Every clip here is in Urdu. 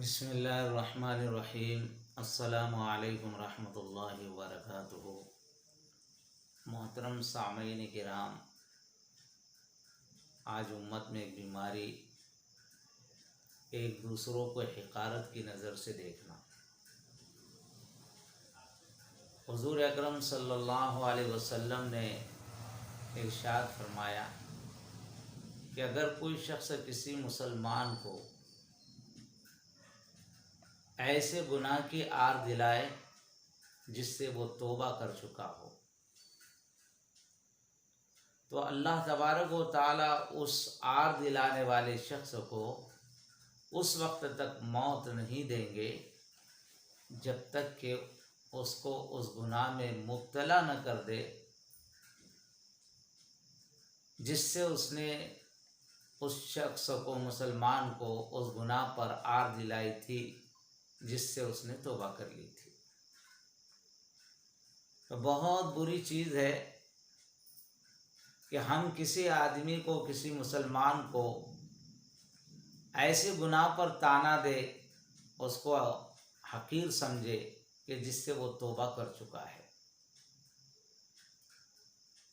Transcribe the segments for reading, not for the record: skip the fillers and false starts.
بسم اللہ الرحمن الرحیم۔ السلام علیکم ورحمۃ اللہ وبرکاتہ۔ محترم سامعین کرام، آج امت میں ایک بیماری، ایک دوسروں کو حقارت کی نظر سے دیکھنا۔ حضور اکرم صلی اللہ علیہ وسلم نے ارشاد فرمایا کہ اگر کوئی شخص کسی مسلمان کو ایسے گناہ کی آر دلائے جس سے وہ توبہ کر چکا ہو، تو اللہ تبارک و تعالیٰ اس آر دلانے والے شخص کو اس وقت تک موت نہیں دیں گے جب تک کہ اس کو اس گناہ میں مبتلا نہ کر دے جس سے اس نے اس شخص کو، مسلمان کو، اس گناہ پر آر دلائی تھی جس سے اس نے توبہ کر لی تھی۔ تو بہت بری چیز ہے کہ ہم کسی آدمی کو، کسی مسلمان کو ایسے گناہ پر طعنہ دے، اس کو حقیر سمجھے کہ جس سے وہ توبہ کر چکا ہے۔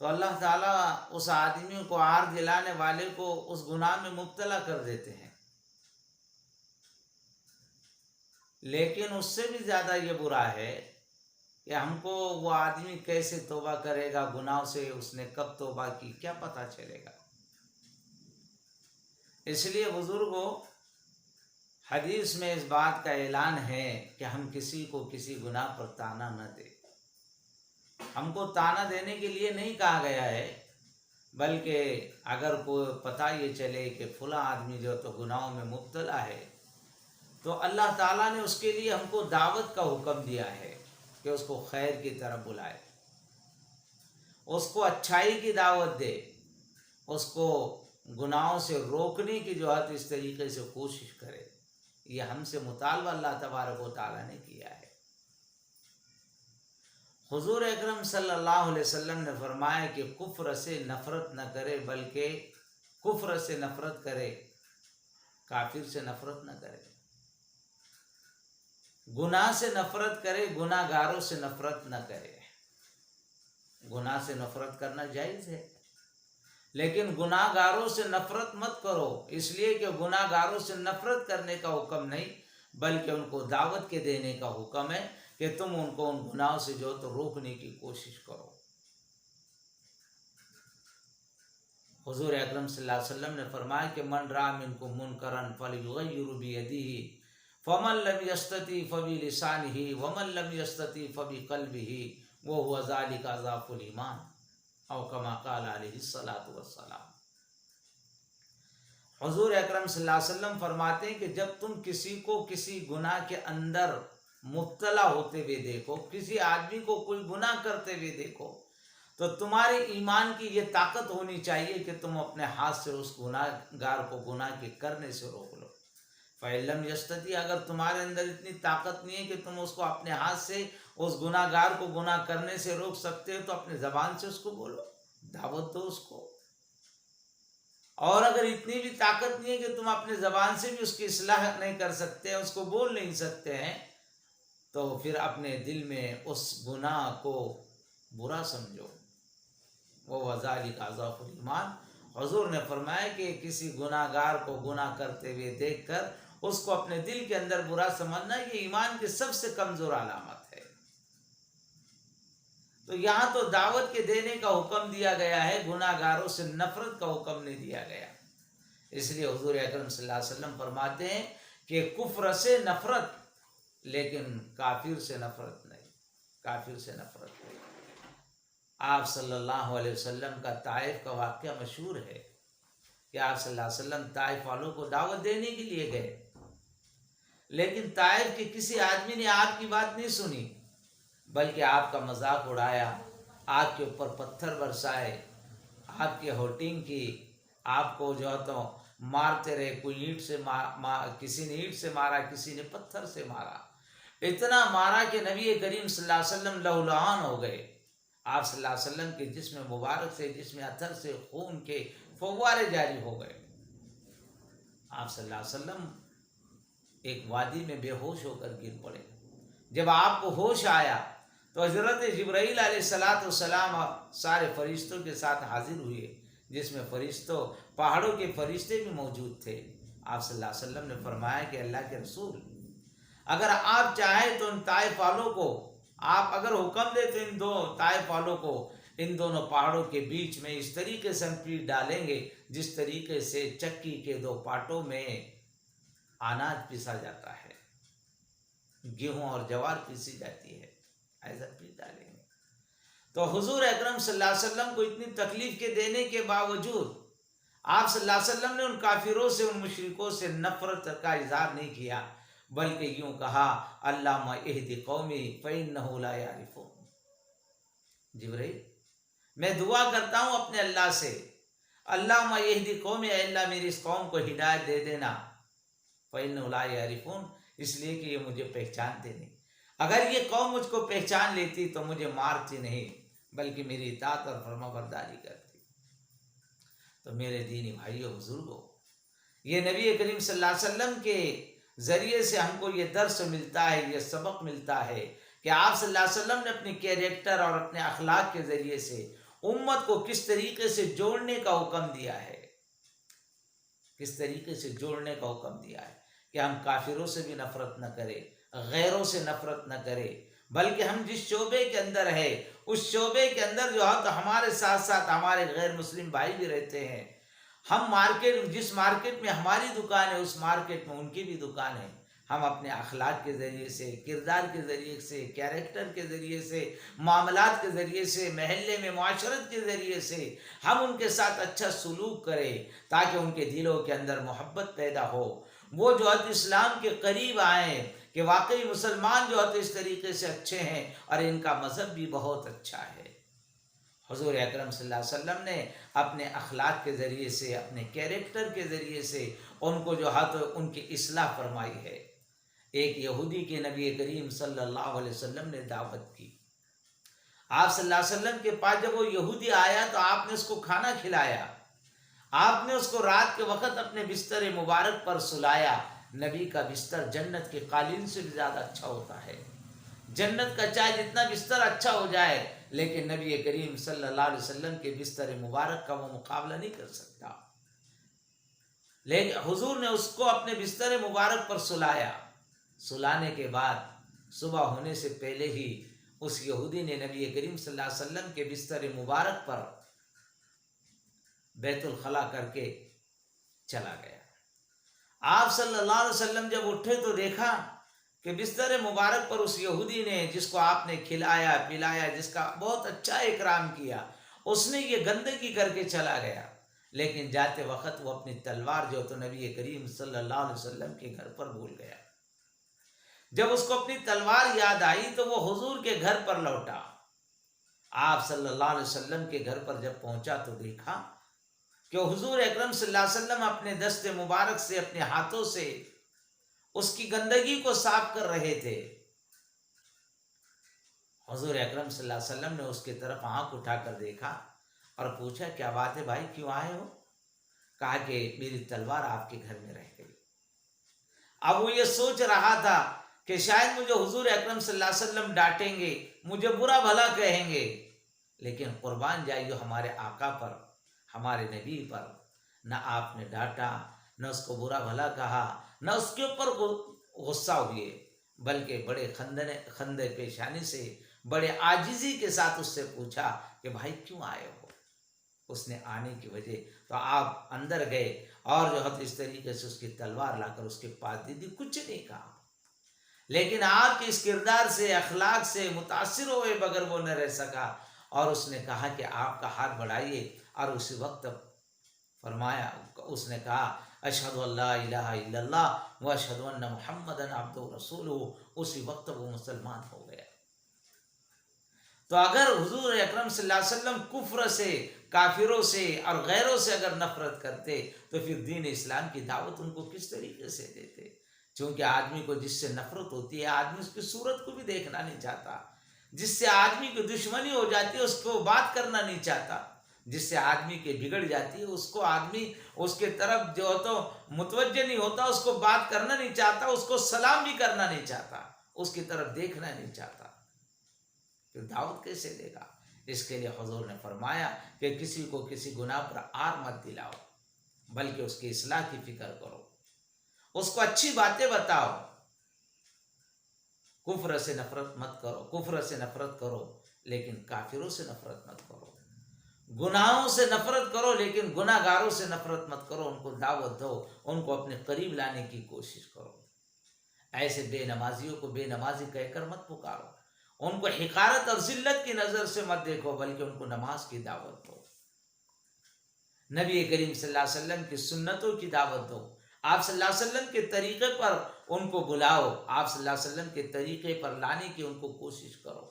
تو اللہ تعالیٰ اس آدمی کو، آر دلانے والے کو، اس گناہ میں مبتلا کر دیتے ہیں۔ لیکن اس سے بھی زیادہ یہ برا ہے کہ ہم کو وہ آدمی کیسے توبہ کرے گا، گناہ سے اس نے کب توبہ کی، کیا پتہ چلے گا۔ اس لیے بزرگوں، حدیث میں اس بات کا اعلان ہے کہ ہم کسی کو کسی گناہ پر طعنہ نہ دیں۔ ہم کو طعنہ دینے کے لیے نہیں کہا گیا ہے، بلکہ اگر کوئی پتہ یہ چلے کہ فلاں آدمی جو تو گناہوں میں مبتلا ہے، تو اللہ تعالیٰ نے اس کے لیے ہم کو دعوت کا حکم دیا ہے کہ اس کو خیر کی طرف بلائے، اس کو اچھائی کی دعوت دے، اس کو گناہوں سے روکنے کی جو ہے اس طریقے سے کوشش کرے۔ یہ ہم سے مطالبہ اللہ تبارک و تعالیٰ نے کیا ہے۔ حضور اکرم صلی اللہ علیہ وسلم نے فرمایا کہ کفر سے نفرت نہ کرے، بلکہ کفر سے نفرت کرے، کافر سے نفرت نہ کرے۔ گناہ سے نفرت کرے، گناہ گاروں سے نفرت نہ کرے۔ گناہ سے نفرت کرنا جائز ہے، لیکن گناہ گاروں سے نفرت مت کرو، اس لیے کہ گناہ گاروں سے نفرت کرنے کا حکم نہیں، بلکہ ان کو دعوت کے دینے کا حکم ہے کہ تم ان کو ان گناہوں سے جو تو روکنے کی کوشش کرو۔ حضور اکرم صلی اللہ علیہ وسلم نے فرمایا کہ من رأى منکم منکرا فلیغیرہ بیدہ فمن لم یستطع فبلسانہ ومن لم یستطع فبقلبہ وہو ذلک اضعف الایمان، او کما قال علیہ الصلوۃ والسلام۔ حضور اکرم صلی اللہ علیہ وسلم فرماتے ہیں کہ جب تم کسی کو کسی گناہ کے اندر مبتلا ہوتے ہوئے دیکھو، کسی آدمی کو کوئی گناہ کرتے ہوئے دیکھو، تو تمہارے ایمان کی یہ طاقت ہونی چاہیے کہ تم اپنے ہاتھ سے اس گناہ گار کو گناہ کے کرنے سے روک لو۔ فَإِن لَمْ يَسْتَطِعْ، اگر تمہارے اندر اتنی طاقت نہیں ہے کہ تم اس کو اپنے ہاتھ سے اس گناہ گار کو گناہ کرنے سے روک سکتے ہو، تو اپنے زبان سے اس کو بولو، دعوت دو اس کو۔ اور اگر اتنی بھی طاقت نہیں ہے کہ تم اپنے زبان سے بھی اس کی اصلاح نہیں کر سکتے، اس کو بول نہیں سکتے ہیں، تو پھر اپنے دل میں اس گناہ کو برا سمجھو۔ وَذَلِكَ أَضْعَفُ الْإِيمَانِ، حضور نے فرمایا کہ کسی گناہ گار کو گناہ کرتے ہوئے دیکھ کر اس کو اپنے دل کے اندر برا سمجھنا، یہ ایمان کی سب سے کمزور علامت ہے۔ تو یہاں تو دعوت کے دینے کا حکم دیا گیا ہے، گناہ گاروں سے نفرت کا حکم نہیں دیا گیا۔ اس لیے حضور اکرم صلی اللہ علیہ وسلم فرماتے ہیں کہ کفر سے نفرت، لیکن کافر سے نفرت نہیں، کافر سے نفرت نہیں۔ آپ صلی اللہ علیہ وسلم کا طائف کا واقعہ مشہور ہے کہ آپ صلی اللہ علیہ وسلم طائف والوں کو دعوت دینے کے لیے گئے، لیکن طائف کے کسی آدمی نے آپ کی بات نہیں سنی، بلکہ آپ کا مذاق اڑایا، آپ کے اوپر پتھر برسائے، آپ کی ہوٹنگ کی، آپ کو جو ہے تو مارتے رہے، کوئی اینٹ سے کسی نے اینٹ سے مارا، کسی نے پتھر سے مارا، اتنا مارا کہ نبی کریم صلی اللہ علیہ وسلم لہولہان ہو گئے۔ آپ صلی اللہ علیہ وسلم کے جسم مبارک سے، جسم اطہر سے خون کے فوارے جاری ہو گئے۔ آپ صلی اللہ علیہ وسلم ایک وادی میں بے ہوش ہو کر گر پڑے. جب آپ کو ہوش آیا تو حضرت جبرائیل علیہ السلام سارے فرشتوں کے ساتھ حاضر ہوئے، جس میں فرشتوں پہاڑوں کے فرشتے بھی موجود تھے. آپ صلی اللہ علیہ وسلم نے فرمایا کہ اللہ کے رسول، اگر آپ چاہیں تو ان طائف والوں کو، آپ اگر حکم دے تو ان دو طائف والوں کو ان دونوں پہاڑوں کے بیچ میں اس طریقے سے ہم پیٹ ڈالیں گے جس طریقے سے چکی کے دو پاٹوں میں اناج پیسا جاتا ہے، گیہوں اور جوار پیسی جاتی ہے، ایسا پیٹ ڈالیں گے. تو حضور اکرم صلی اللہ علیہ وسلم کو اتنی تکلیف کے دینے کے باوجود آپ صلی اللہ علیہ وسلم نے ان کافروں سے، ان مشرکوں سے نفرت کا اظہار نہیں کیا، بلکہ یوں کہا اللہم اہد قومی فإنہ لا یعرفون. جبرائیل، میں دعا کرتا ہوں اپنے اللہ سے، اللہم اہد قومی، اے اللہ میری اس قوم کو ہدایت دے دینا، فإنہ لا یعرفون، اس لیے کہ یہ مجھے پہچانتے نہیں. اگر یہ قوم مجھ کو پہچان لیتی تو مجھے مارتی نہیں بلکہ میری اطاعت اور فرما برداری کرتی. تو میرے دینی بھائیو بزرگوں، یہ نبی کریم صلی اللہ علیہ وسلم کے ذریعے سے ہم کو یہ درس ملتا ہے، یہ سبق ملتا ہے کہ آپ صلی اللہ علیہ وسلم نے اپنے کیریکٹر اور اپنے اخلاق کے ذریعے سے امت کو کس طریقے سے جوڑنے کا حکم دیا ہے، کس طریقے سے جوڑنے کا حکم دیا ہے کہ ہم کافروں سے بھی نفرت نہ کریں، غیروں سے نفرت نہ کریں، بلکہ ہم جس شعبے کے اندر ہے اس شعبے کے اندر جو ہے تو ہمارے ساتھ ساتھ ہمارے غیر مسلم بھائی بھی رہتے ہیں. ہم جس مارکیٹ میں ہماری دکان ہے اس مارکیٹ میں ان کی بھی دکان ہے. ہم اپنے اخلاق کے ذریعے سے، کردار کے ذریعے سے، کیریکٹر کے ذریعے سے، معاملات کے ذریعے سے، محلے میں معاشرت کے ذریعے سے ہم ان کے ساتھ اچھا سلوک کریں تاکہ ان کے دلوں کے اندر محبت پیدا ہو، وہ جو ہے اسلام کے قریب آئیں کہ واقعی مسلمان جو ہے اس طریقے سے اچھے ہیں اور ان کا مذہب بھی بہت اچھا ہے. حضور اکرم صلی اللہ علیہ وسلم نے اپنے اخلاق کے ذریعے سے، اپنے کیریکٹر کے ذریعے سے ان کو جو ہے تو ان کی اصلاح فرمائی ہے. ایک یہودی کے نبی کریم صلی اللہ علیہ وسلم نے دعوت کی. آپ صلی اللہ علیہ وسلم کے پاس جب وہ یہودی آیا تو آپ نے اس کو کھانا کھلایا، آپ نے اس کو رات کے وقت اپنے بستر مبارک پر سلایا. نبی کا بستر جنت کے قالین سے بھی زیادہ اچھا ہوتا ہے. جنت کا چاہے جتنا بستر اچھا ہو جائے لیکن نبی کریم صلی اللہ علیہ وسلم کے بستر مبارک کا وہ مقابلہ نہیں کر سکتا. لیکن حضور نے اس کو اپنے بستر مبارک پر سلایا. سلانے کے بعد صبح ہونے سے پہلے ہی اس یہودی نے نبی کریم صلی اللہ علیہ وسلم کے بستر مبارک پر بیت الخلا کر کے چلا گیا. آپ صلی اللہ علیہ وسلم جب اٹھے تو دیکھا کہ بستر مبارک پر اس یہودی نے، جس کو آپ نے کھلایا پلایا، جس کا بہت اچھا اکرام کیا، اس نے یہ گندگی کر کے چلا گیا. لیکن جاتے وقت وہ اپنی تلوار جو تو نبی کریم صلی اللہ علیہ وسلم کے گھر پر بھول گیا. جب اس کو اپنی تلوار یاد آئی تو وہ حضور کے گھر پر لوٹا. آپ صلی اللہ علیہ وسلم کے گھر پر جب پہنچا تو دیکھا کہ حضور اکرم صلی اللہ علیہ وسلم اپنے دست مبارک سے، اپنے ہاتھوں سے اس کی گندگی کو صاف کر رہے تھے. حضور اکرم صلی اللہ علیہ وسلم نے اس کی طرف آنکھ اٹھا کر دیکھا اور پوچھا کیا بات ہے بھائی، کیوں آئے ہو؟ کہا کہ میری تلوار آپ کے گھر میں رہ گئی. اب وہ یہ سوچ رہا تھا کہ شاید مجھے حضور اکرم صلی اللہ علیہ وسلم ڈانٹیں گے، مجھے برا بھلا کہیں گے، لیکن قربان جائیو ہمارے آقا پر، ہمارے نبی پر نہ آپ نے ڈانٹا، نہ اس کو برا بھلا کہا، نہ اس کے اوپر غصہ ہوئے، بلکہ بڑے خندے پیشانی سے، بڑے عاجزی کے ساتھ اس سے پوچھا کہ بھائی کیوں آئے ہو؟ اس نے آنے کی وجہ تو آپ اندر گئے اور جو ہے اس طریقے سے اس کی تلوار لا کر اس کے پاس دے دی. کچھ نہیں کہا، لیکن آپ کے اس کردار سے، اخلاق سے متاثر ہوئے بغیر وہ نہ رہ سکا اور اس نے کہا کہ آپ کا ہاتھ بڑھائیے. اور اسی وقت فرمایا، اس نے کہا اشہد ان لا الہ الا اللہ و اشہد ان محمد عبدہ رسولہ. اسی وقت وہ مسلمان ہو گیا. تو اگر حضور اکرم صلی اللہ علیہ وسلم کفر سے، کافروں سے اور غیروں سے اگر نفرت کرتے تو پھر دین اسلام کی دعوت ان کو کس طریقے سے دیتے؟ چونکہ آدمی کو جس سے نفرت ہوتی ہے آدمی اس کی صورت کو بھی دیکھنا نہیں چاہتا، جس سے آدمی کی دشمنی ہو جاتی ہے اس کو بات کرنا نہیں چاہتا. جس سے آدمی کے بگڑ جاتی ہے، اس کو آدمی اس کے طرف جو تو متوجہ نہیں ہوتا، اس کو بات کرنا نہیں چاہتا، اس کو سلام بھی کرنا نہیں چاہتا، اس کی طرف دیکھنا نہیں چاہتا، پھر دعوت کیسے دے گا؟ اس کے لیے حضور نے فرمایا کہ کسی کو کسی گناہ پر آر مت دلاؤ، بلکہ اس کی اصلاح کی فکر کرو، اس کو اچھی باتیں بتاؤ، کفر سے نفرت مت کرو، کفر سے نفرت کرو لیکن کافروں سے نفرت مت کرو، گناہوں سے نفرت کرو لیکن گناہ گاروں سے نفرت مت کرو، ان کو دعوت دو، ان کو اپنے قریب لانے کی کوشش کرو، ایسے بے نمازیوں کو بے نمازی کہہ کر مت پکارو، ان کو حقارت اور ذلت کی نظر سے مت دیکھو، بلکہ ان کو نماز کی دعوت دو، نبی کریم صلی اللہ علیہ وسلم کی سنتوں کی دعوت دو، آپ صلی اللہ علیہ وسلم کے طریقے پر ان کو بلاؤ، آپ صلی اللہ علیہ وسلم کے طریقے پر لانے کی ان کو کوشش کرو،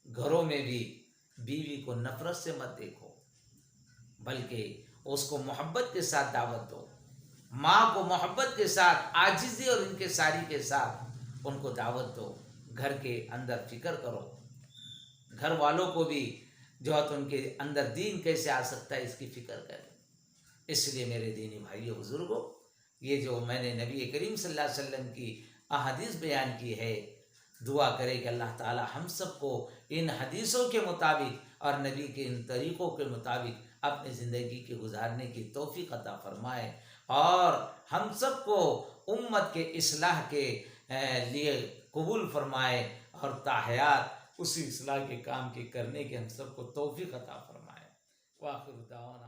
گھروں میں بھی بیوی کو نفرت سے مت دیکھو، بلکہ اس کو محبت کے ساتھ دعوت دو، ماں کو محبت کے ساتھ عاجزی اور انکساری کے ساتھ ان کو دعوت دو، گھر کے اندر فکر کرو، گھر والوں کو بھی جو ہے تو ان کے اندر دین کیسے آ سکتا ہے اس کی فکر کریں۔ اس لیے میرے دینی بھائیو بزرگوں، یہ جو میں نے نبی کریم صلی اللہ علیہ وسلم کی احادیث بیان کی ہے، دعا کرے کہ اللہ تعالی ہم سب کو ان حدیثوں کے مطابق اور نبی کے ان طریقوں کے مطابق اپنی زندگی کے گزارنے کی توفیق عطا فرمائے، اور ہم سب کو امت کے اصلاح کے لیے قبول فرمائے، اور تاحیات اسی اصلاح کے کام کے کرنے کے ہم سب کو توفیق عطا فرمائے۔ وآخر دعوانا